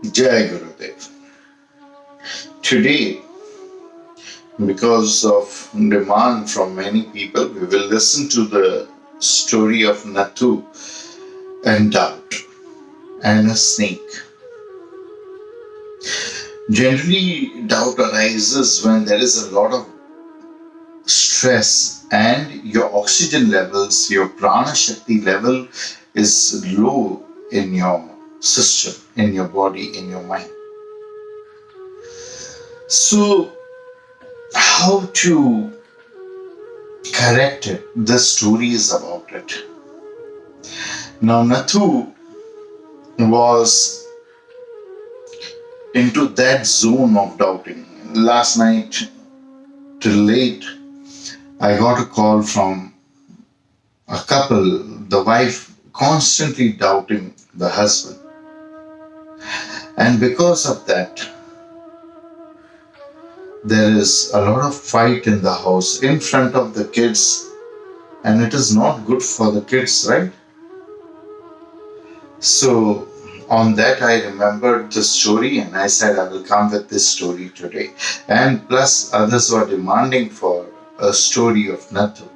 Jai Gurudev. Today, because of demand from many people, we will listen to the story of Nathu and doubt and a snake. Generally, doubt arises when there is a lot of stress and your oxygen levels, your prana shakti level is low in your system, in your body, in your mind. So, how to correct it? The story is about it. Now, Nathu was into that zone of doubting. Last night till late, I got a call from a couple, the wife constantly doubting the husband. And because of that, there is a lot of fight in the house in front of the kids, and it is not good for the kids, right? So, on that, I remembered the story and I said, I will come with this story today. And plus, others were demanding for a story of Nathu.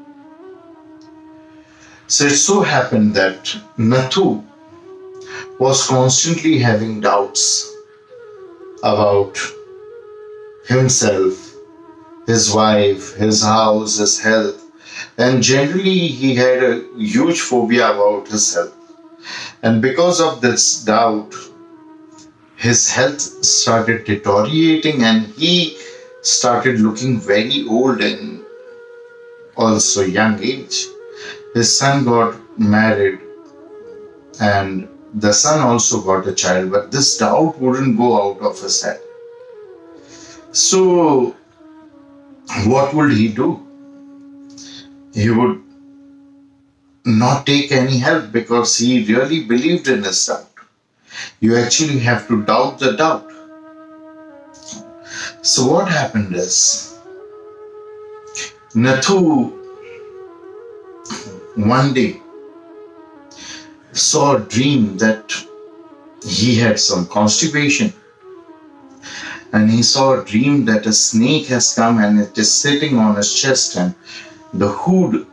So, it so happened that Nathu was constantly having doubts about himself, his wife, his house, his health, and generally he had a huge phobia about his health. And because of this doubt, his health started deteriorating and he started looking very old and also young age. His son got married and the son also got a child, but this doubt wouldn't go out of his head. So, what would he do? He would not take any help because he really believed in his doubt. You actually have to doubt the doubt. So, what happened is, Nathu one day saw a dream that he had some constipation. And he saw a dream that a snake has come and it is sitting on his chest and the hood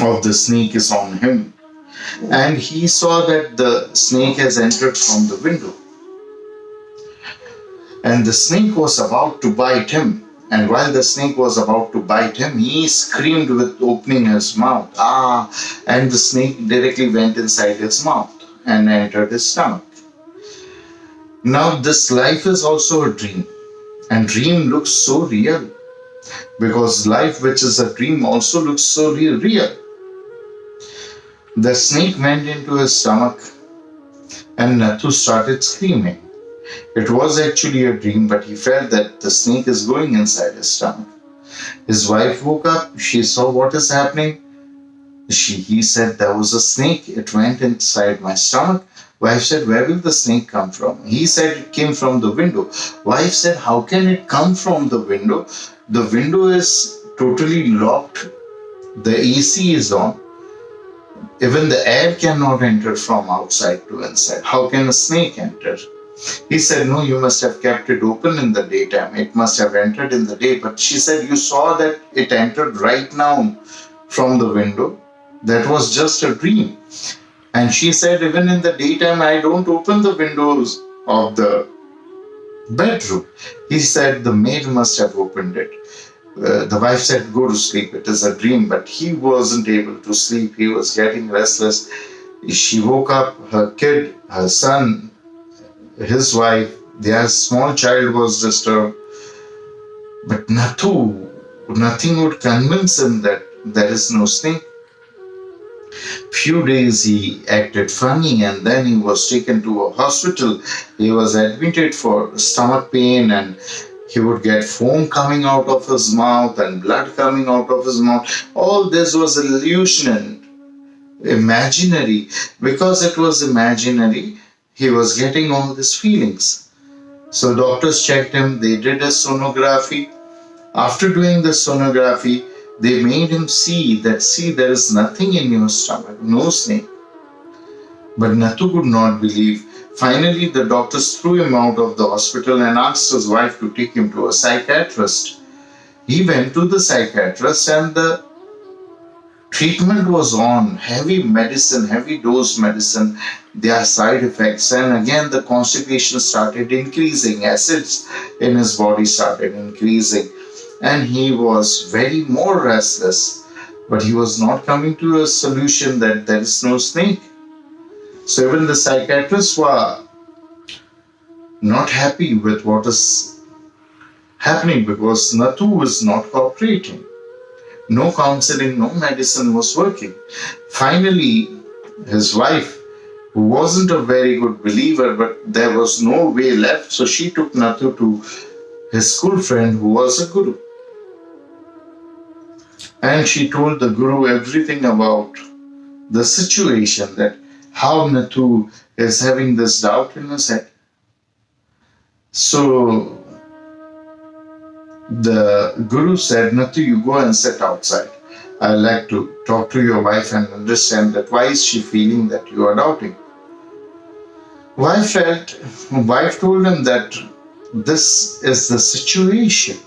of the snake is on him. And he saw that the snake has entered from the window. And the snake was about to bite him. And while the snake was about to bite him, he screamed with opening his mouth. Ah! And the snake directly went inside his mouth and entered his stomach. Now this life is also a dream. And dream looks so real. Because life which is a dream also looks so real. The snake went into his stomach and Nathu started screaming. It was actually a dream, but he felt that the snake is going inside his stomach. His wife woke up, she saw what is happening. He said, there was a snake, it went inside my stomach. Wife said, where will the snake come from? He said, it came from the window. Wife said, how can it come from the window? The window is totally locked. The AC is on. Even the air cannot enter from outside to inside. How can a snake enter? He said, no, you must have kept it open in the daytime. It must have entered in the day. But she said, you saw that it entered right now from the window. That was just a dream. And she said, even in the daytime, I don't open the windows of the bedroom. He said, the maid must have opened it. The wife said, go to sleep. It is a dream. But he wasn't able to sleep. He was getting restless. She woke up, her kid, her son, his wife, their small child was disturbed. But Nathu, nothing would convince him that there is no snake. Few days he acted funny and then he was taken to a hospital. He was admitted for stomach pain and he would get foam coming out of his mouth and blood coming out of his mouth. All this was illusion and imaginary. Because it was imaginary, he was getting all these feelings. So doctors checked him, they did a sonography. After doing the sonography, they made him see, there is nothing in your stomach, no snake. But Nathu could not believe. Finally, the doctors threw him out of the hospital and asked his wife to take him to a psychiatrist. He went to the psychiatrist and the treatment was on heavy medicine, heavy dose medicine. There are side effects, and again the constipation started increasing, acids in his body started increasing, and he was very more restless. But he was not coming to a solution that there is no snake. So even the psychiatrists were not happy with what is happening because Nathu was not cooperating. No counseling, no medicine was working. Finally, his wife, who wasn't a very good believer, but there was no way left, so she took Nathu to his school friend who was a guru. And she told the guru everything about the situation, that how Nathu is having this doubt in his head. So the guru said, Nathu, you go and sit outside. I'd like to talk to your wife and understand that why is she feeling that you are doubting. Wife told him that this is the situation.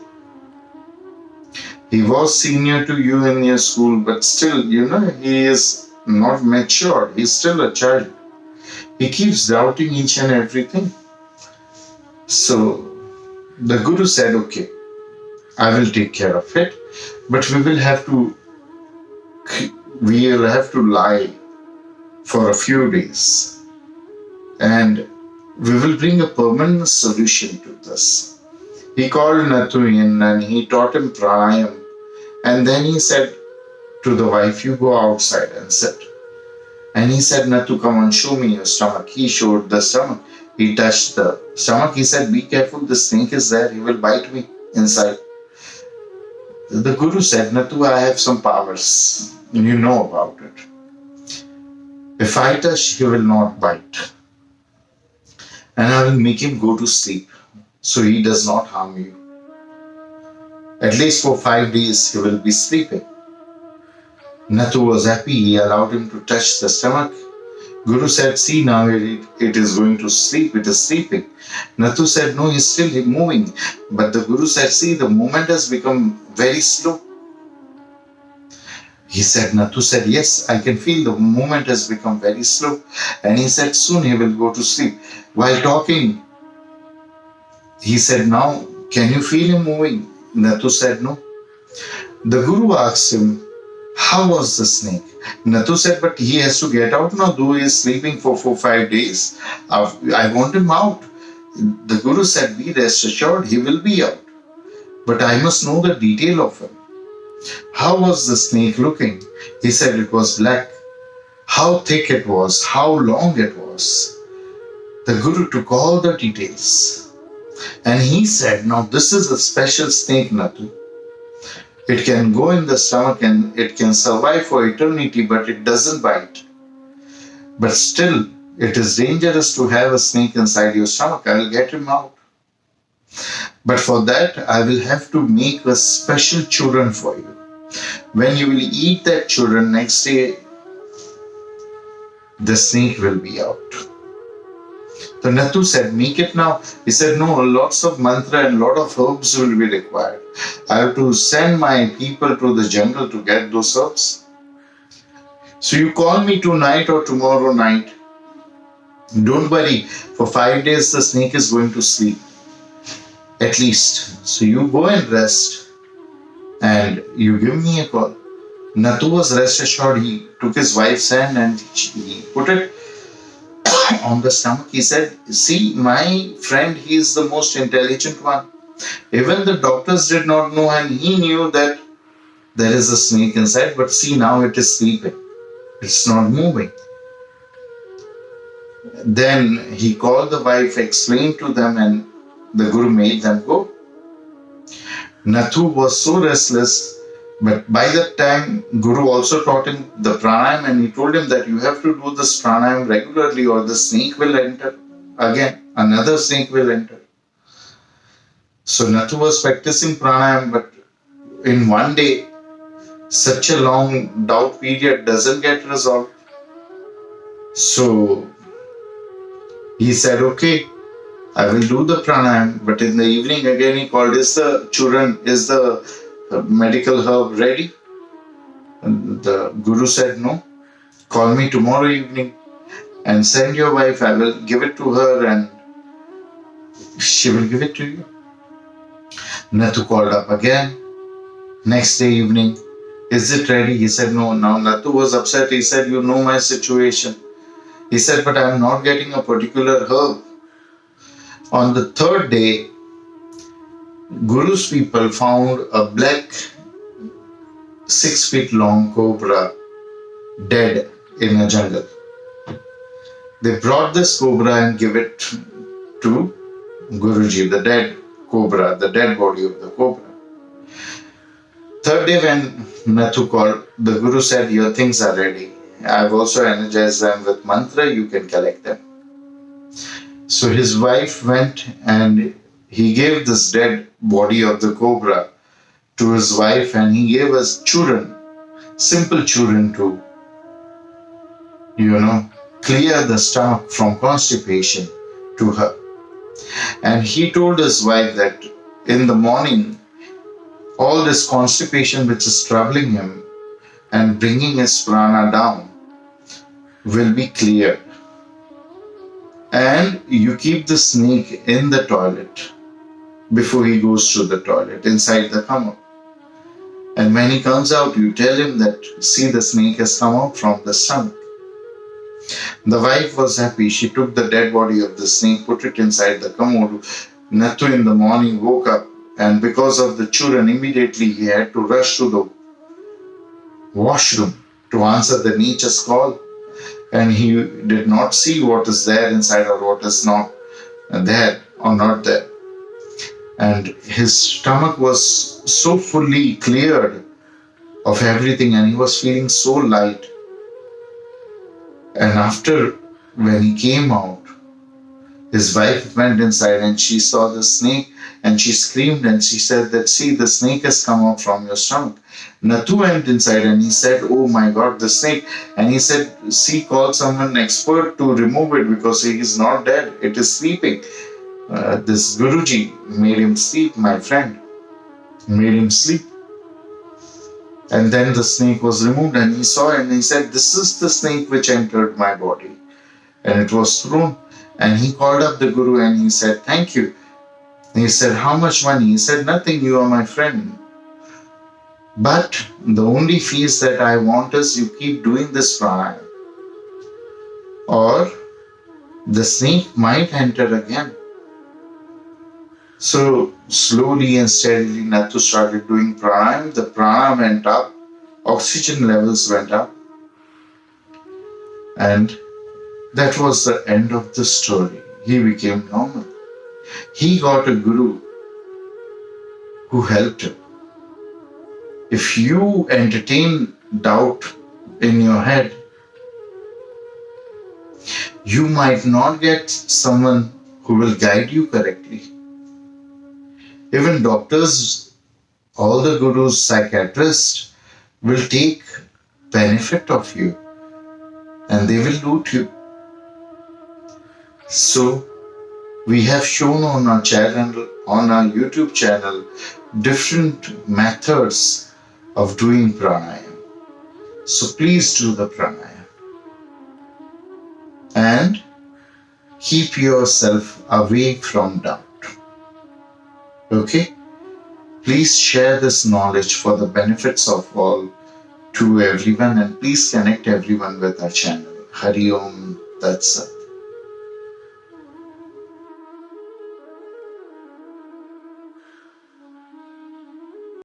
He was senior to you in your school, but still, he is not mature. He's still a child. He keeps doubting each and everything. So the guru said, okay, I will take care of it, but we will have to lie for a few days, and we will bring a permanent solution to this. He called Nathu in and he taught him pranayam, and then he said to the wife, you go outside and sit. And he said, Nathu, come on, show me your stomach. He showed the stomach. He touched the stomach. He said, be careful, the snake is there. He will bite me inside. The guru said, Nathu, I have some powers. You know about it. If I touch, he will not bite. And I will make him go to sleep so he does not harm you. At least for 5 days, he will be sleeping. Nathu was happy. He allowed him to touch the stomach. Guru said, see, now it is going to sleep. It is sleeping. Nathu said, no, he's still moving. But the Guru said, see, the movement has become very slow. Nathu said, yes, I can feel the movement has become very slow. And he said, soon he will go to sleep. While talking, he said, now, can you feel him moving? Nathu said, no. The Guru asked him, how was the snake? Nathu said, but he has to get out now, though he is sleeping for 4-5 days. I want him out. The Guru said, be rest assured, he will be out. But I must know the detail of him. How was the snake looking? He said it was black. How thick it was, how long it was. The Guru took all the details. And he said, now this is a special snake, Nathu. It can go in the stomach and it can survive for eternity, but it doesn't bite. But still, it is dangerous to have a snake inside your stomach. I will get him out. But for that, I will have to make a special churran for you. When you will eat that churran, next day, the snake will be out. So Nathu said, make it now. He said, no, lots of mantra and lot of herbs will be required. I have to send my people to the jungle to get those herbs. So you call me tonight or tomorrow night. Don't worry, for 5 days the snake is going to sleep. At least. So you go and rest and you give me a call. Nathu was rest assured. He took his wife's hand and he put it on the stomach. He said, see, my friend, he is the most intelligent one. Even the doctors did not know, and he knew that there is a snake inside, but see, now it is sleeping. It's not moving. Then he called the wife, explained to them, and the Guru made them go. Nathu was so restless, but by that time, Guru also taught him the pranayam, and he told him that you have to do this pranayam regularly or the snake will enter. Again, another snake will enter. So Nathu was practicing pranayam, but in one day, such a long doubt period doesn't get resolved. So He said, okay, I will do the pranayam. But in the evening again he called, is the medical herb ready? And the Guru said, no. Call me tomorrow evening and send your wife. I will give it to her and she will give it to you. Nathu called up again. Next day evening, is it ready? He said, no. Now Nathu was upset. He said, you know my situation. He said, but I am not getting a particular herb. On the third day, Guru's people found a black 6 feet long cobra dead in a jungle. They brought this cobra and gave it to Guruji, the dead cobra, the dead body of the cobra. Third day when Nathu called, the Guru said, your things are ready. I've also energized them with mantra, you can collect them. So his wife went and he gave this dead body of the cobra to his wife and he gave us churn, simple churn to, clear the stomach from constipation to her. And he told his wife that in the morning, all this constipation which is troubling him and bringing his prana down will be cleared. And you keep the snake in the toilet before he goes to the toilet, inside the commode. And when he comes out, you tell him that, see, the snake has come out from the stomach. The wife was happy. She took the dead body of the snake, put it inside the commode. Nathu in the morning woke up, and because of the churn, immediately he had to rush to the washroom to answer the nature's call. And he did not see what is there inside or what is not there or not there. And his stomach was so fully cleared of everything and he was feeling so light. And after, when he came out, his wife went inside and she saw the snake and she screamed and she said that, see, the snake has come out from your stomach. Nathu went inside and he said, oh my God, the snake. And he said, see, call someone expert to remove it because he is not dead. It is sleeping. This Guruji made him sleep, my friend. Made him sleep. And then the snake was removed and he saw it and he said, this is the snake which entered my body. And it was thrown. And he called up the Guru and he said, thank you. He said, how much money? He said, nothing, you are my friend. But the only fees that I want is you keep doing this pranayam. Or the snake might enter again. So slowly and steadily Nathu started doing pranayam. The prana went up, oxygen levels went up. And that was the end of the story. He became normal. He got a guru who helped him. If you entertain doubt in your head, you might not get someone who will guide you correctly. Even doctors, all the gurus, psychiatrists will take benefit of you and they will loot you. So, we have shown on our channel, on our YouTube channel, different methods of doing pranayam. So please do the pranayam. And keep yourself away from doubt. Okay? Please share this knowledge for the benefits of all to everyone and please connect everyone with our channel. Hari Aum Tatsat.